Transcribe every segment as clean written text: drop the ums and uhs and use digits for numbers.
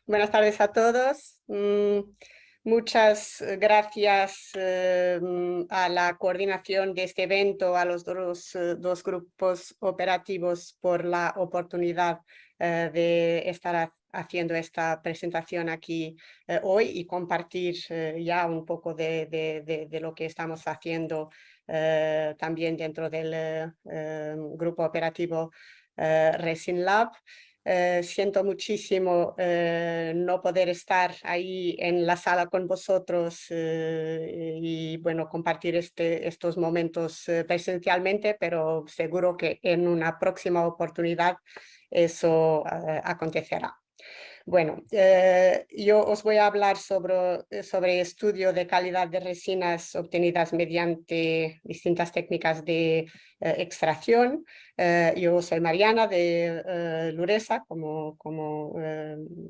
Buenas tardes a todos. Muchas gracias a la coordinación de este evento, a los dos grupos operativos por la oportunidad de estar haciendo esta presentación aquí hoy y compartir ya un poco de lo que estamos haciendo también dentro del grupo operativo Resin Lab. Siento muchísimo no poder estar ahí en la sala con vosotros y bueno, compartir estos momentos presencialmente, pero seguro que en una próxima oportunidad eso acontecerá. Bueno, yo os voy a hablar sobre estudio de calidad de resinas obtenidas mediante distintas técnicas de extracción. Yo soy Mariana de Luresa, como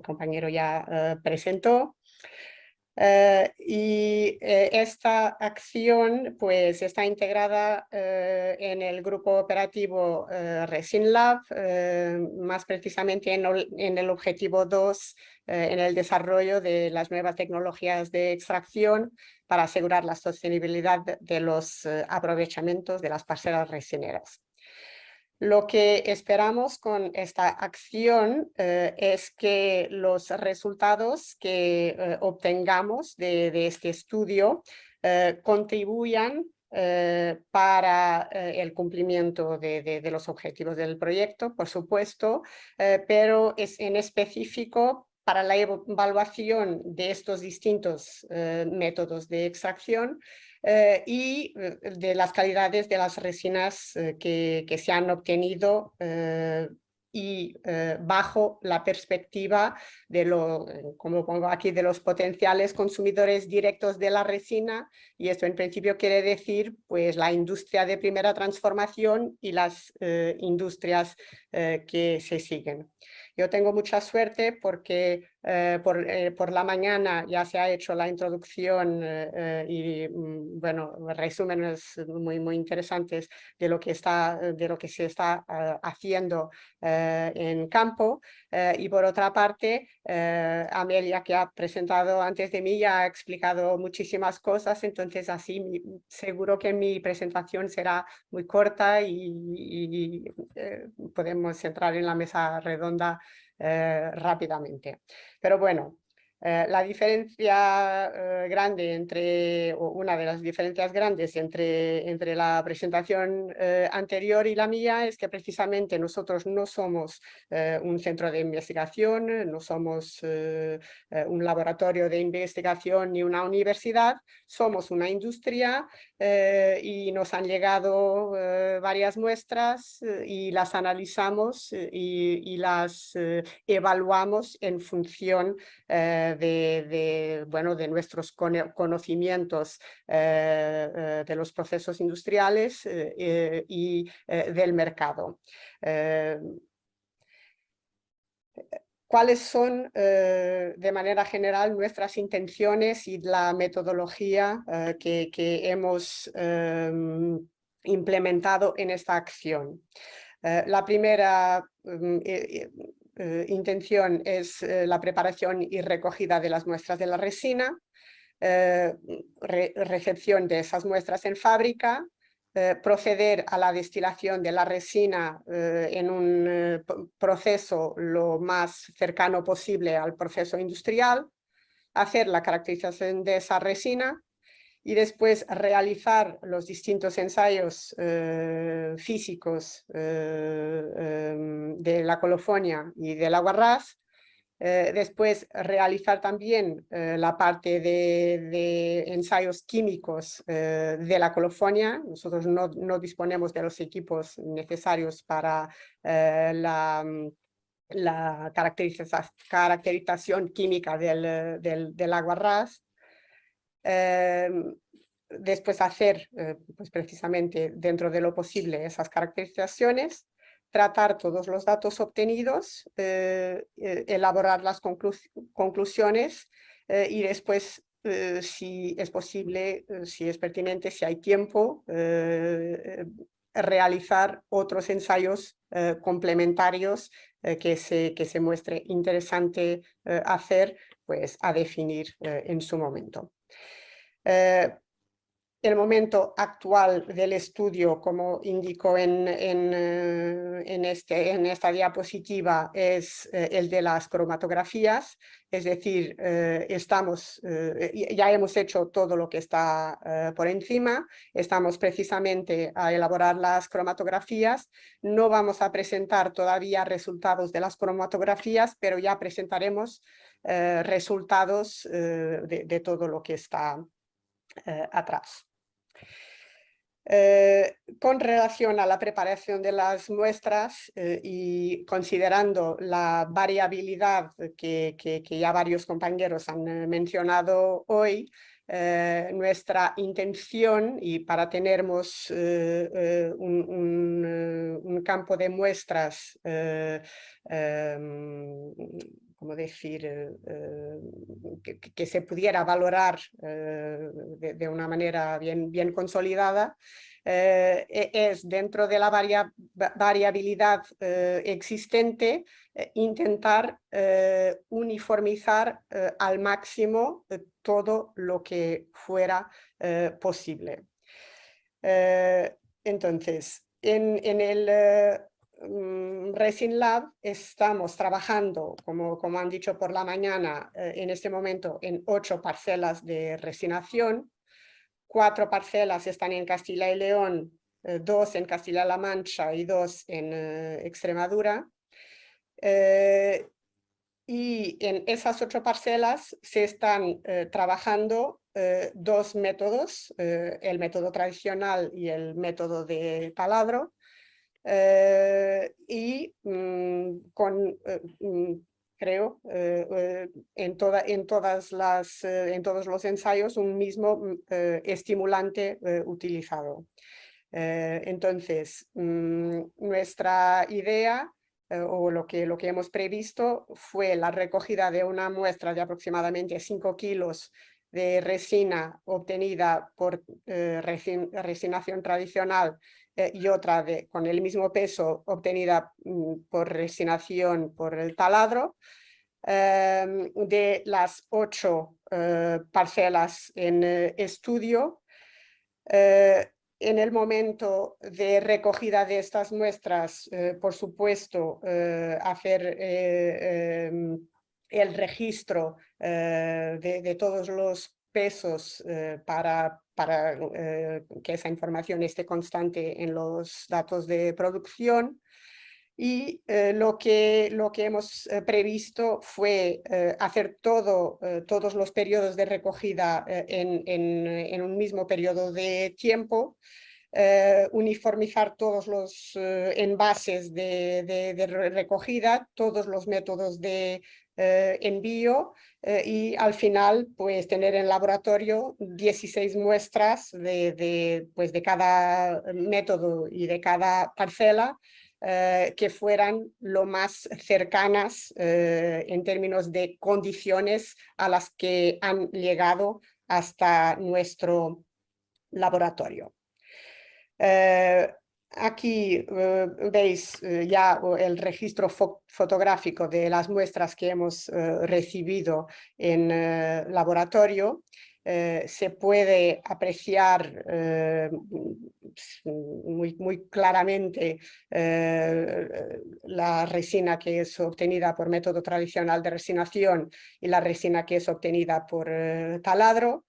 compañero ya presentó. Esta acción pues está integrada en el grupo operativo Resin Lab, más precisamente en el objetivo 2, en el desarrollo de las nuevas tecnologías de extracción para asegurar la sostenibilidad de los aprovechamientos de las parcelas resineras. Lo que esperamos con esta acción es que los resultados que obtengamos de este estudio contribuyan para el cumplimiento de los objetivos del proyecto, por supuesto, pero es en específico para la evaluación de estos distintos métodos de extracción y de las calidades de las resinas que se han obtenido y bajo la perspectiva de como pongo aquí, de los potenciales consumidores directos de la resina, y esto en principio quiere decir pues la industria de primera transformación y las industrias que se siguen. Yo tengo mucha suerte porque por la mañana ya se ha hecho la introducción y bueno, resúmenes muy interesantes de lo que se está haciendo en campo. Y por otra parte, Amelia, que ha presentado antes de mí, ya ha explicado muchísimas cosas, entonces así seguro que mi presentación será muy corta y podemos entrar en la mesa redonda rápidamente. Pero bueno, la diferencia grande o una de las diferencias grandes entre la presentación anterior y la mía es que precisamente nosotros no somos un centro de investigación, no somos un laboratorio de investigación ni una universidad, somos una industria y nos han llegado varias muestras y las analizamos y las evaluamos en función bueno, de nuestros conocimientos de los procesos industriales y del mercado. ¿Cuáles son, de manera general, nuestras intenciones y la metodología que hemos implementado en esta acción? La primera intención es la preparación y recogida de las muestras de la resina, recepción de esas muestras en fábrica, proceder a la destilación de la resina en un proceso lo más cercano posible al proceso industrial, hacer la caracterización de esa resina y después realizar los distintos ensayos físicos de la colofonia y del aguarrás. Después realizar también la parte de ensayos químicos de la colofonia. Nosotros no disponemos de los equipos necesarios para la caracterización química del aguarrás. Después hacer pues precisamente dentro de lo posible esas caracterizaciones, tratar todos los datos obtenidos, elaborar las conclusiones y después, si es posible, si es pertinente, si hay tiempo, realizar otros ensayos complementarios que se muestre interesante hacer, pues a definir en su momento. El momento actual del estudio, como indico en esta diapositiva, es el de las cromatografías, es decir, ya hemos hecho todo lo que está por encima, estamos precisamente a elaborar las cromatografías, no vamos a presentar todavía resultados de las cromatografías, pero ya presentaremos resultados de todo lo que está atrás. Con relación a la preparación de las muestras y considerando la variabilidad que ya varios compañeros han mencionado hoy, nuestra intención, y para tenermos un campo de muestras ¿cómo decir? Que se pudiera valorar de una manera bien consolidada, es dentro de la variabilidad existente intentar uniformizar al máximo todo lo que fuera posible. Entonces, en el Resin Lab estamos trabajando, como han dicho por la mañana, en este momento en 8 parcelas de resinación. 4 parcelas están en Castilla y León, 2 en Castilla-La Mancha y 2 en Extremadura. Y en esas 8 parcelas se están trabajando 2 métodos, el método tradicional y el método de taladro. Creo, en todos los ensayos un mismo estimulante utilizado. Entonces, nuestra idea o lo que hemos previsto fue la recogida de una muestra de aproximadamente 5 kilos de resina obtenida por resinación tradicional y otra con el mismo peso obtenida por resinación por el taladro. De las 8 parcelas en estudio, en el momento de recogida de estas muestras, por supuesto, hacer el registro de todos los pesos para que esa información esté constante en los datos de producción. Y lo que hemos previsto fue hacer todos los periodos de recogida en un mismo periodo de tiempo, uniformizar todos los envases de recogida, todos los métodos de envío y al final pues tener en laboratorio 16 muestras pues, de cada método y de cada parcela que fueran lo más cercanas en términos de condiciones a las que han llegado hasta nuestro laboratorio. Aquí veis ya el registro fotográfico de las muestras que hemos recibido en laboratorio. Se puede apreciar muy claramente la resina que es obtenida por método tradicional de resinación y la resina que es obtenida por taladro.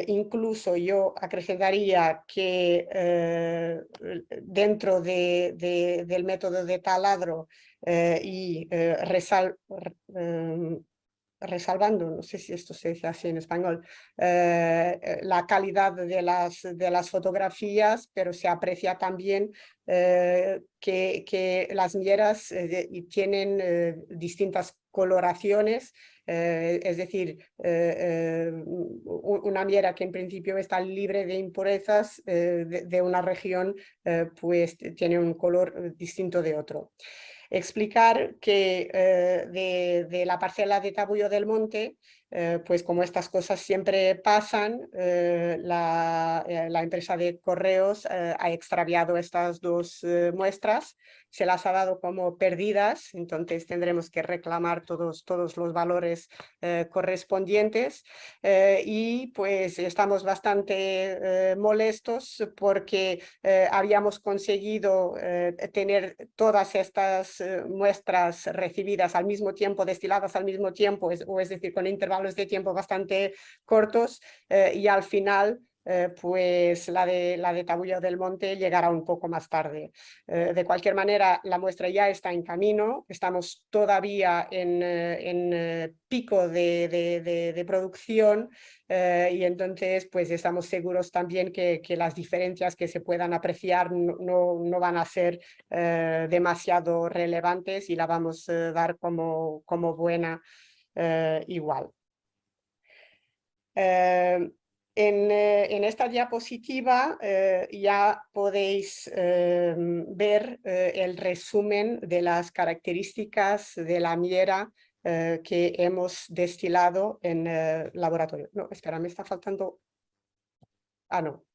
Incluso yo acrescentaría que dentro del método de taladro y resalvando, no sé si esto se dice así en español, la calidad de las fotografías, pero se aprecia también que las mieras tienen distintas coloraciones, es decir, una miera que en principio está libre de impurezas de una región, pues tiene un color distinto de otro. explicar que de la parcela de Tabuyo del Monte, pues como estas cosas siempre pasan, la empresa de correos ha extraviado estas dos muestras, se las ha dado como perdidas, entonces tendremos que reclamar todos los valores correspondientes y pues estamos bastante molestos porque habíamos conseguido tener todas estas muestras recibidas al mismo tiempo, destiladas al mismo tiempo, o es decir, con intervalos de tiempo bastante cortos y al final pues la de Tabuyo del Monte llegará un poco más tarde. De cualquier manera, la muestra ya está en camino, estamos todavía en pico de producción y entonces pues estamos seguros también que las diferencias que se puedan apreciar no van a ser demasiado relevantes y la vamos a dar como buena igual. En esta diapositiva ya podéis ver el resumen de las características de la miera que hemos destilado en laboratorio. No, espera, me está faltando... Ah, no.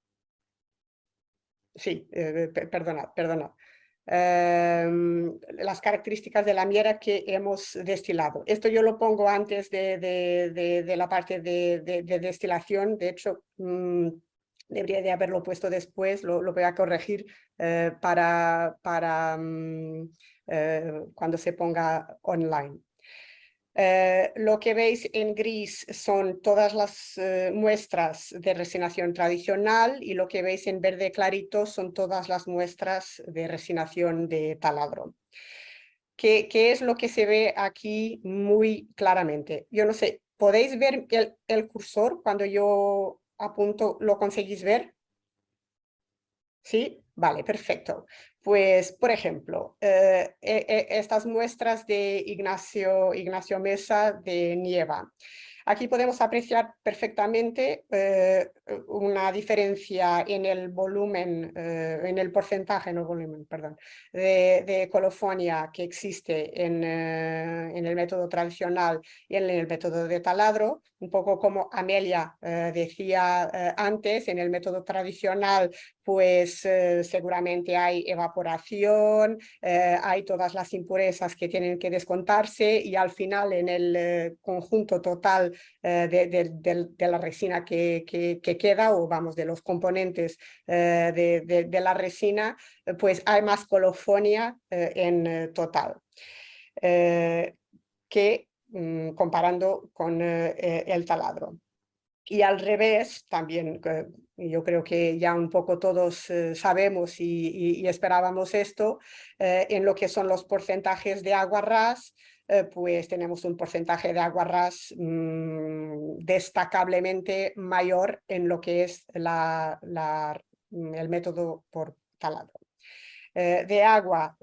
Sí, perdonad. Las características de la miera que hemos destilado. Esto yo lo pongo antes de la parte de destilación. De hecho, debería de haberlo puesto después, lo voy a corregir para cuando se ponga online. Lo que veis en gris son todas las muestras de resinación tradicional y lo que veis en verde clarito son todas las muestras de resinación de taladro. ¿Qué es lo que se ve aquí muy claramente? Yo no sé, ¿podéis ver el cursor cuando yo apunto? ¿Lo conseguís ver? ¿Sí? Vale, perfecto. Pues, por ejemplo, estas muestras de Ignacio Mesa de Nieva. Aquí podemos apreciar perfectamente una diferencia en el volumen, en el porcentaje, no volumen, perdón, de colofonia que existe en el método tradicional y en el método de taladro. Un poco como Amelia decía antes, en el método tradicional pues seguramente hay evaporación, hay todas las impurezas que tienen que descontarse y al final en el conjunto total de la resina que queda o vamos de los componentes de la resina, pues hay más colofonia en total. Que comparando con el taladro. Y al revés, también yo creo que ya un poco todos sabemos y esperábamos esto, en lo que son los porcentajes de agua ras, pues tenemos un porcentaje de agua ras destacablemente mayor en lo que es el método por taladro. De agua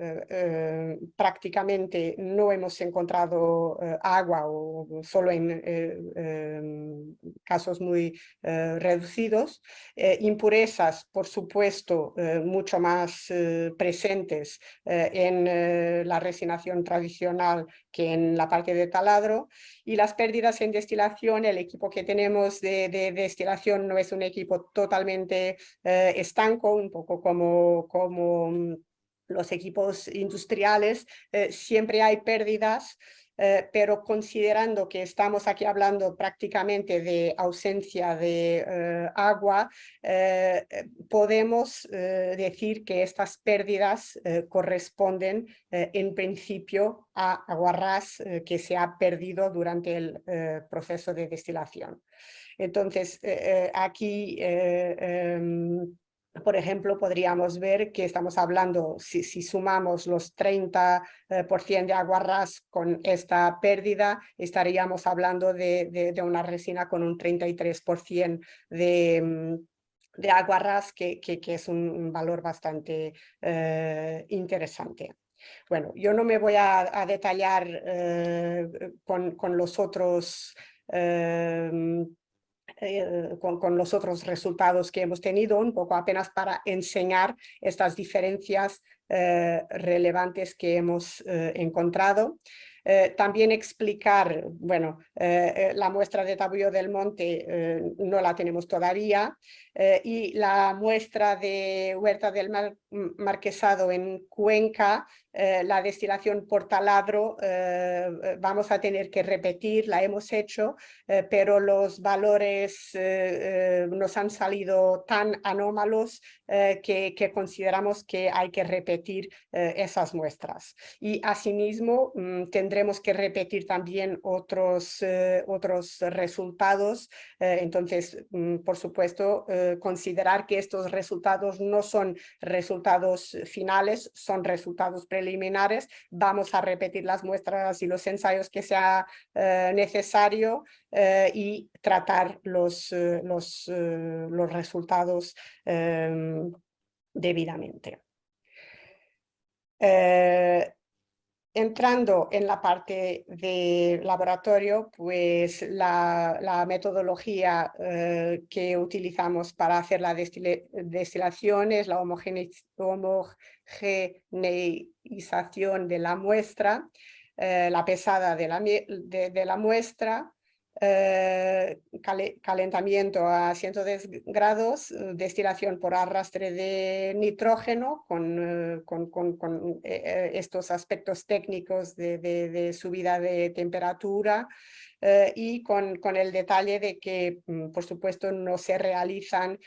prácticamente no hemos encontrado agua o solo en casos muy reducidos. Impurezas, por supuesto, mucho más presentes en la resinación tradicional que en la parte de taladro. Y las pérdidas en destilación, el equipo que tenemos de destilación no es un equipo totalmente estanco, un poco como los equipos industriales, siempre hay pérdidas, pero considerando que estamos aquí hablando prácticamente de ausencia de agua, podemos decir que estas pérdidas corresponden en principio a agua ras que se ha perdido durante el proceso de destilación. Entonces, aquí por ejemplo, podríamos ver que estamos hablando, si sumamos los 30% de agua ras con esta pérdida, estaríamos hablando de una resina con un 33% de agua ras, que es un valor bastante interesante. Bueno, yo no me voy a detallar con los otros con los otros resultados que hemos tenido, un poco apenas para enseñar estas diferencias relevantes que hemos encontrado. También explicar, bueno, la muestra de Taboyó del Monte no la tenemos todavía, y la muestra de Huerta del Marquesado en Cuenca, la destilación por taladro, vamos a tener que repetir, la hemos hecho, pero los valores nos han salido tan anómalos que consideramos que hay que repetir esas muestras. Y asimismo tendremos que repetir también otros resultados. Entonces, por supuesto, considerar que estos resultados no son resultados finales, son resultados preliminares. Vamos a repetir las muestras y los ensayos que sea necesario y tratar los resultados debidamente. Entrando en la parte de laboratorio, pues la metodología que utilizamos para hacer la destilación es la homogeneización de la muestra, la pesada de la muestra, calentamiento a 110 grados, destilación por arrastre de nitrógeno con estos aspectos técnicos de subida de temperatura, y con el detalle de que, por supuesto, no se realizan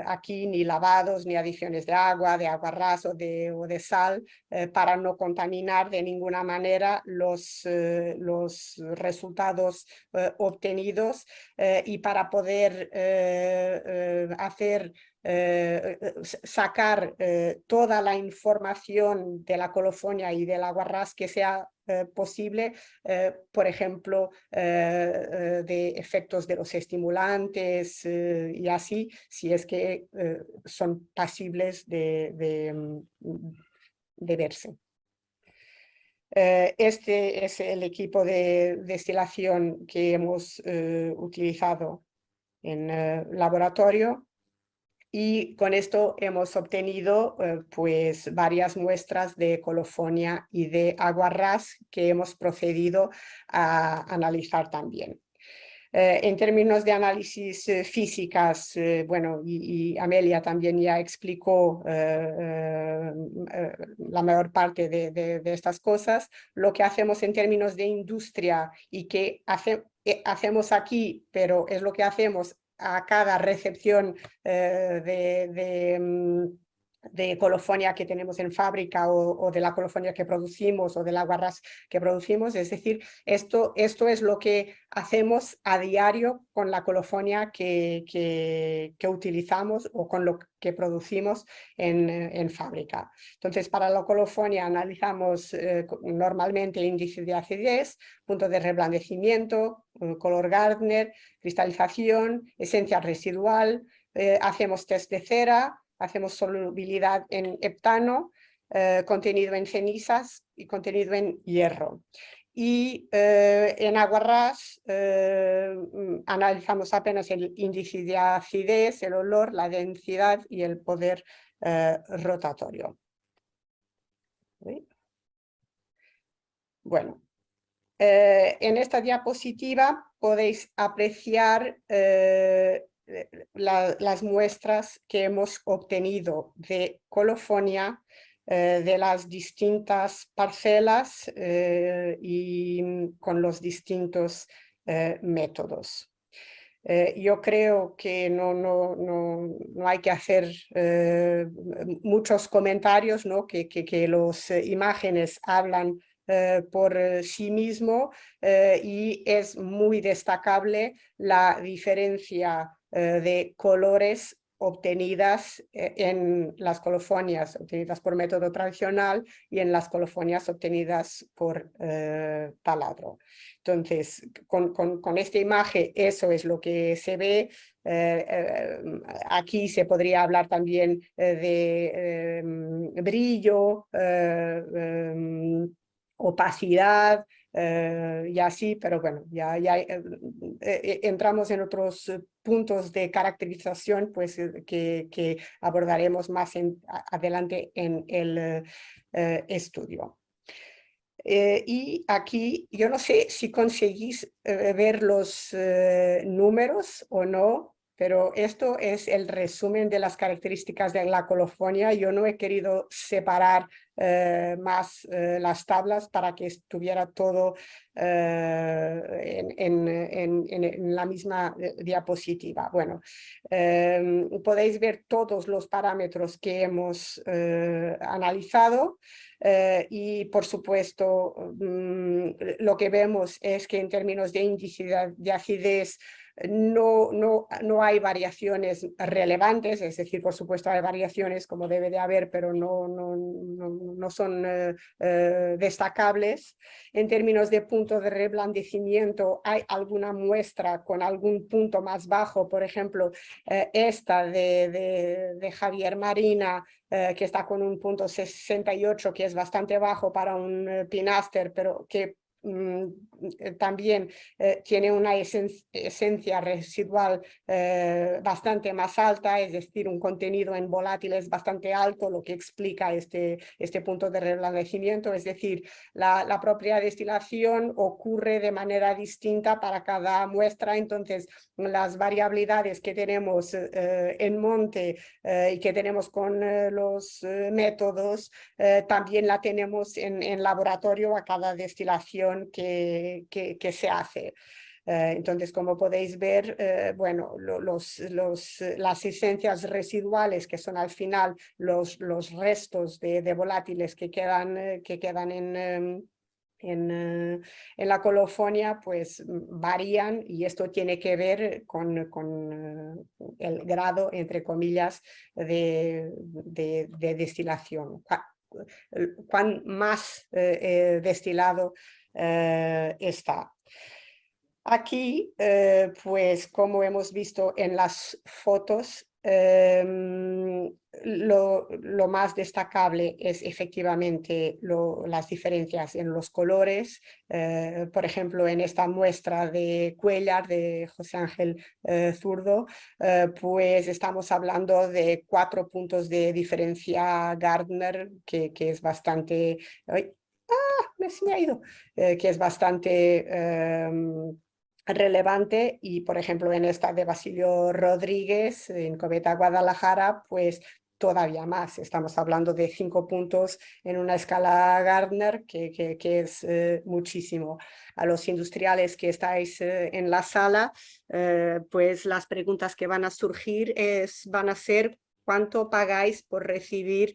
aquí ni lavados ni adiciones de agua ras o de sal, para no contaminar de ninguna manera los resultados obtenidos, y para poder sacar toda la información de la colofonia y del aguarrás que sea posible, por ejemplo, de efectos de los estimulantes y así, si es que son pasibles de verse. Este es el equipo de destilación que hemos utilizado en laboratorio, y con esto hemos obtenido pues varias muestras de colofonia y de aguarrás que hemos procedido a analizar también. En términos de análisis físicas, bueno, y Amelia también ya explicó la mayor parte de estas cosas. Lo que hacemos en términos de industria y que hacemos aquí, pero es lo que hacemos a cada recepción de colofonia que tenemos en fábrica, o de la colofonia que producimos, o del aguarrás que producimos. Es decir, esto es lo que hacemos a diario con la colofonia que utilizamos o con lo que producimos en fábrica. Entonces, para la colofonia analizamos normalmente índice de acidez, punto de reblandecimiento, color Gardner, cristalización, esencia residual, hacemos test de cera, hacemos solubilidad en heptano, contenido en cenizas y contenido en hierro. Y en aguarrás analizamos apenas el índice de acidez, el olor, la densidad y el poder rotatorio. ¿Sí? Bueno, en esta diapositiva podéis apreciar las muestras que hemos obtenido de colofonia de las distintas parcelas y con los distintos métodos. Yo creo que no hay que hacer muchos comentarios, ¿no? que las imágenes hablan por sí mismo, y es muy destacable la diferencia de colores obtenidas en las colofonias obtenidas por método tradicional y en las colofonias obtenidas por taladro. Entonces, con esta imagen eso es lo que se ve. Aquí se podría hablar también de brillo, opacidad, y así, pero bueno, ya entramos en otros puntos de caracterización pues, que abordaremos más adelante en el estudio. Y aquí yo no sé si conseguís ver los números o no, pero esto es el resumen de las características de la colofonia. Yo no he querido separar más las tablas para que estuviera todo en la misma diapositiva. Bueno, podéis ver todos los parámetros que hemos analizado. Y por supuesto, lo que vemos es que en términos de índice de acidez no hay variaciones relevantes, es decir, por supuesto hay variaciones como debe de haber, pero no son destacables. En términos de punto de reblandecimiento, hay alguna muestra con algún punto más bajo, por ejemplo, esta de Javier Marina, que está con un punto 68, que es bastante bajo para un pináster, pero que también tiene una esencia residual bastante más alta, es decir, un contenido en volátiles bastante alto, lo que explica este punto de reblandecimiento. Es decir, la propia destilación ocurre de manera distinta para cada muestra, entonces las variabilidades que tenemos en monte y que tenemos con los métodos, también la tenemos en laboratorio a cada destilación que se hace. Entonces, como podéis ver, bueno, las esencias residuales, que son al final los restos de volátiles que quedan en la colofonia, pues varían, y esto tiene que ver con el grado, entre comillas, de destilación. Cuán más destilado está. Aquí, pues como hemos visto en las fotos, lo más destacable es efectivamente las diferencias en los colores. Por ejemplo, en esta muestra de Cuéllar de José Ángel Zurdo, pues estamos hablando de 4 puntos de diferencia Gardner, que es bastante... ¡Ay! ¡Ah! Se me ha ido. Que es bastante... relevante, y por ejemplo en esta de Basilio Rodríguez en Coveta Guadalajara, pues todavía más. Estamos hablando de 5 puntos en una escala Gardner, que es muchísimo. A los industriales que estáis en la sala, pues las preguntas que van a surgir van a ser: ¿cuánto pagáis por recibir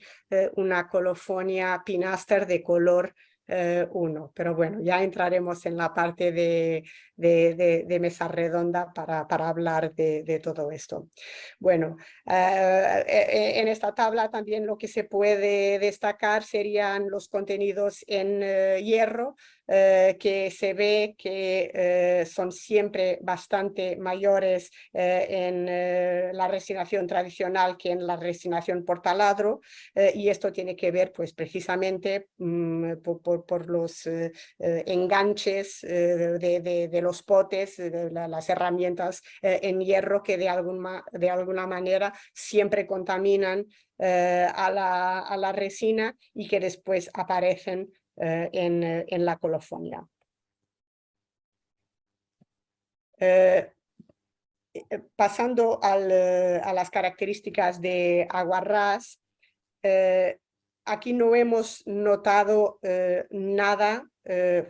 una colofonia Pinaster de color 1? Pero bueno, ya entraremos en la parte de mesa redonda para hablar de todo esto. Bueno, en esta tabla también lo que se puede destacar serían los contenidos en hierro, que se ve que son siempre bastante mayores en la resinación tradicional que en la resinación por taladro, y esto tiene que ver pues precisamente por los enganches de los potes, de las herramientas en hierro, que de alguna manera siempre contaminan a la resina, y que después aparecen en la colofonia. Pasando a las características de aguarrás, aquí no hemos notado nada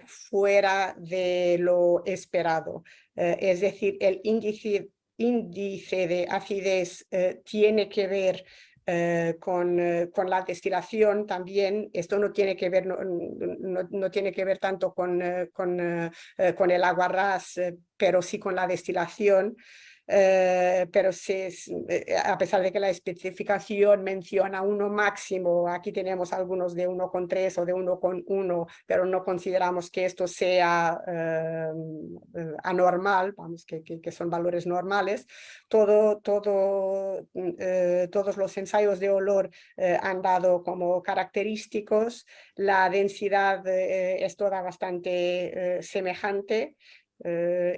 fuera de lo esperado. Es decir, el índice de acidez tiene que ver con la destilación también. Esto no tiene que ver, no tiene que ver tanto con el aguarrás, pero sí con la destilación. Pero a pesar de que la especificación menciona uno máximo, aquí tenemos algunos de 1,3 o de 1,1, pero no consideramos que esto sea anormal, vamos, que son valores normales. Todos los ensayos de olor han dado como característicos. La densidad es toda bastante semejante.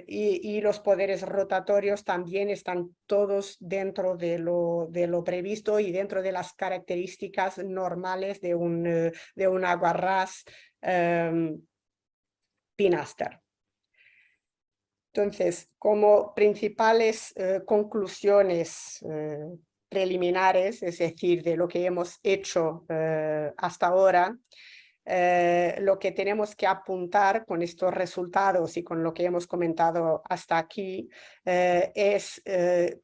Y los poderes rotatorios también están todos dentro de lo previsto y dentro de las características normales de un aguarrás Pinaster. Entonces, como principales conclusiones preliminares, es decir, de lo que hemos hecho hasta ahora, lo que tenemos que apuntar con estos resultados y con lo que hemos comentado hasta aquí es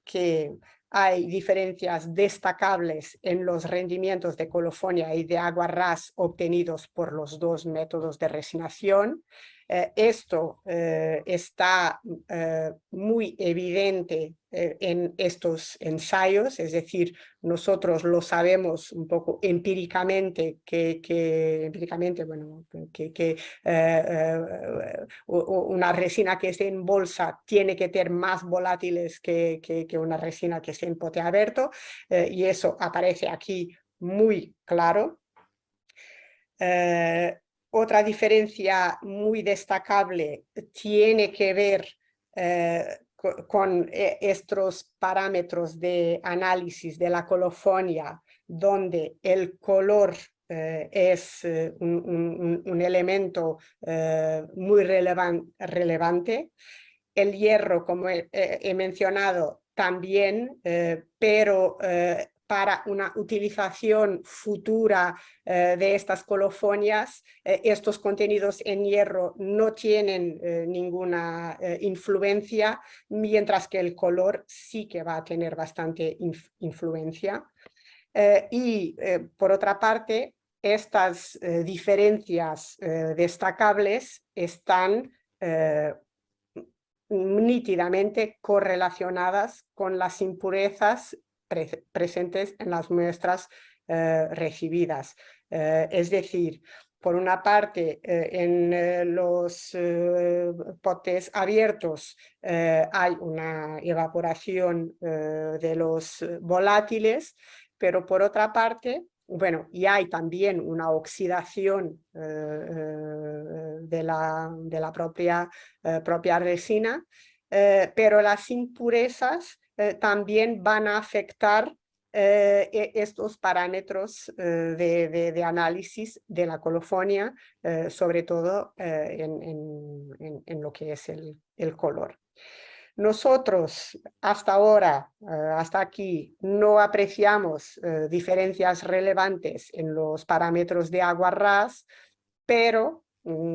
que hay diferencias destacables en los rendimientos de colofonia y de aguarrás obtenidos por los dos métodos de resinación. Esto está muy evidente en estos ensayos, es decir, nosotros lo sabemos un poco empíricamente una resina que esté en bolsa tiene que ser más volátiles que una resina que esté en pote abierto, y eso aparece aquí muy claro. Otra diferencia muy destacable tiene que ver con estos parámetros de análisis de la colofonia, donde el color es un elemento muy relevante. El hierro, como he mencionado, también, pero para una utilización futura de estas colofonias, estos contenidos en hierro no tienen ninguna influencia, mientras que el color sí que va a tener bastante influencia. Por otra parte, estas diferencias destacables están nítidamente correlacionadas con las impurezas presentes en las muestras recibidas. Es decir, por una parte, en los potes abiertos hay una evaporación de los volátiles, pero por otra parte, bueno, y hay también una oxidación de la propia resina, pero las impurezas también van a afectar estos parámetros de análisis de la colofonia, sobre todo en lo que es el color. Nosotros hasta ahora, hasta aquí, no apreciamos diferencias relevantes en los parámetros de aguarrás, pero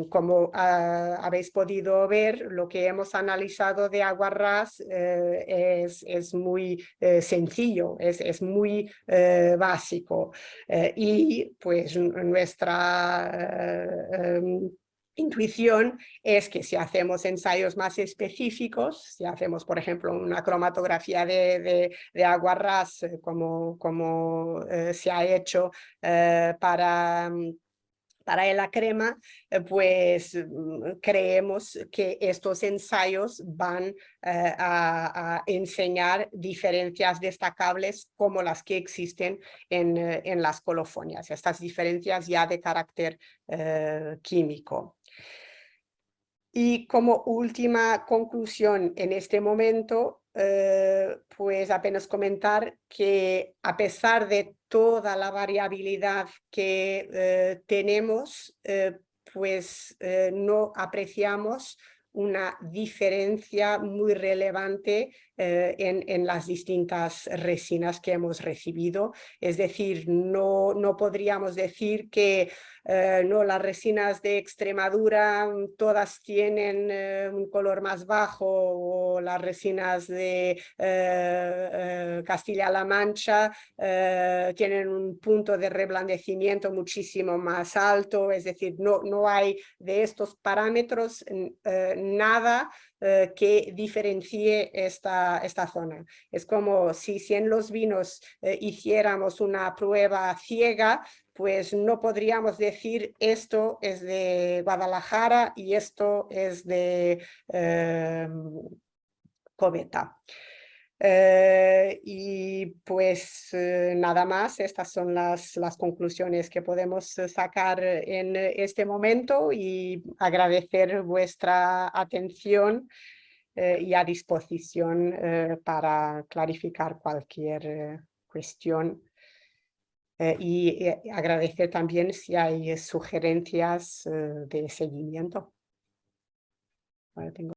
como habéis podido ver, lo que hemos analizado de aguarrás es muy sencillo, es muy básico. Y pues nuestra intuición es que si hacemos ensayos más específicos, si hacemos, por ejemplo, una cromatografía de aguarrás, como se ha hecho para la crema, pues creemos que estos ensayos van a enseñar diferencias destacables como las que existen en las colofonias, estas diferencias ya de carácter químico. Y como última conclusión en este momento, pues apenas comentar que a pesar de toda la variabilidad que tenemos, pues no apreciamos una diferencia muy relevante en las distintas resinas que hemos recibido. Es decir, no podríamos decir que no, las resinas de Extremadura todas tienen un color más bajo, o las resinas de Castilla-La Mancha tienen un punto de reblandecimiento muchísimo más alto. Es decir, no hay de estos parámetros nada que diferencie esta zona. Es como si en los vinos hiciéramos una prueba ciega, pues no podríamos decir esto es de Guadalajara y esto es de Cometa. Y pues nada más, estas son las conclusiones que podemos sacar en este momento y agradecer vuestra atención y a disposición para clarificar cualquier cuestión. Y agradecer también si hay sugerencias de seguimiento. Ahora tengo